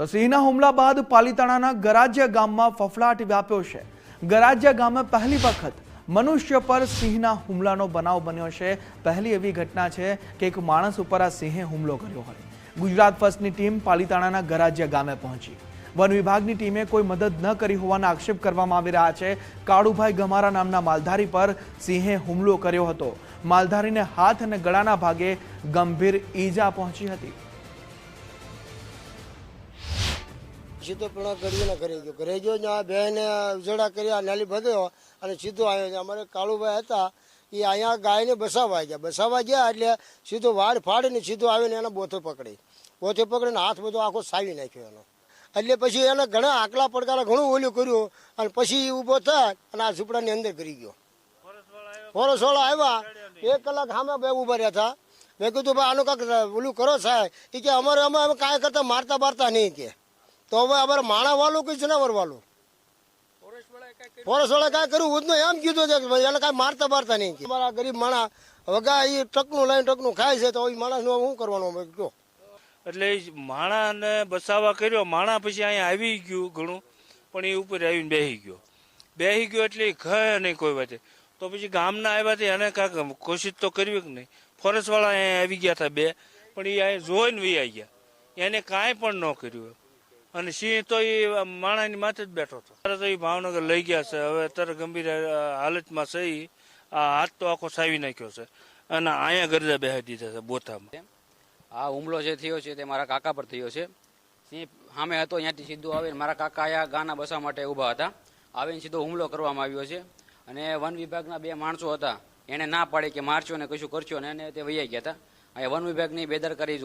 તો સિંહના હુમલા બાદ પાલીતાણાના ગરાજ્યા ગામમાં ફફડાટ વ્યાપ્યો છે। ગરાજ્યા ગામે પહેલી વખત મનુષ્ય પર સિંહના હુમલાનો બનાવ બન્યો છે। પહેલી એવી ઘટના છે કે એક માણસ ઉપર આ સિંહે હુમલો કર્યો હોય। ગુજરાત ફર્સ્ટની ટીમ પાલીતાણાના ગરાજ્યા ગામે પહોંચી। વન વિભાગની ટીમે કોઈ મદદ ન કરી હોવાના આક્ષેપ કરવામાં આવી રહ્યા છે। કાળુભાઈ ગમારા નામના માલધારી પર સિંહે હુમલો કર્યો હતો। માલધારીને હાથ અને ગળાના ભાગે ગંભીર ઈજા પહોંચી હતી। સીધો પણ ગળીને ઘરે ગયો ત્યાં બેને ઉજડા કર્યા નાલી બધ્યો અને સીધો આવ્યો છે। અમારે કાળુભાઈ હતા એ અહીંયા ગાયને બસાવવા ગયા એટલે સીધો વાડ ફાડીને સીધો આવીને એને બોથે પકડીને હાથ બધો આખો સાવી નાખ્યો એનો। એટલે પછી એને ઘણા આકલા પડકારા ઘણું ઓલું કર્યું અને પછી ઊભો થાય અને આ ઝૂંપડાની અંદર કરી ગયો। ફોરેસ્ટવાળા આવ્યા 1 કલાક સામે બે ઊભા રહ્યા હતા। મેં કીધું ભાઈ આનું કાંઈક ઓલું કરો સાહેબ। એ કે અમે કાંઈ કરતા મારતા બારતા નહીં કે તો હવે અમારે માણા વાળું કે જનાવર વાળું ફોરેસ્ટવાળા કાંઈ કર્યું જ નહીં એમ કીધું છે કે એને કાંઈ મારતા બારતા નહીં કે અમારા ગરીબ માણા વગા એ ટ્રકનું લઈને ટ્રકનું ખાય છે તો એ માણસનું શું કરવાનું અમે કહો। એટલે માણાને બસાવા કર્યો। માણા પછી અહીંયા આવી ગયું ઘણું પણ એ ઉપર આવીને બેસી ગયો એટલે ઘર નહીં કોઈ વાતે। તો પછી ગામના આવ્યા હતા એને કાંઈક કોશિશ તો કરવી કે નહીં। ફોરેસ્ટવાળા અહીંયા આવી ગયા હતા 2 પણ એ અહીંયા જોઈને વી આવી ગયા એને કાંઈ પણ ન કર્યું। અને સિંહ તો એ માણાની માથે જ બેઠો હતો। ત્યારે તો એ ભાવનગર લઈ ગયા છે। હવે અત્યારે ગંભીર હાલતમાં છે। આ હાથ તો આખો સાવી નાખ્યો છે અને અહીંયા ગરજા બેસી દીધા છે બોથામાં। આ હુમલો જે થયો છે તે મારા કાકા પર થયો છે। સિંહ સામે હતો ત્યાંથી સીધો આવીને મારા કાકા અહીંયા ગાના બસવા માટે ઊભા હતા। આવીને સીધો હુમલો કરવામાં આવ્યો છે અને વન વિભાગના 2 માણસો હતા એને ના પાડી કે મારશો ને કશું કરશો ને એને તે વૈયા ગયા હતા। અહીંયા વન વિભાગની બેદરકારી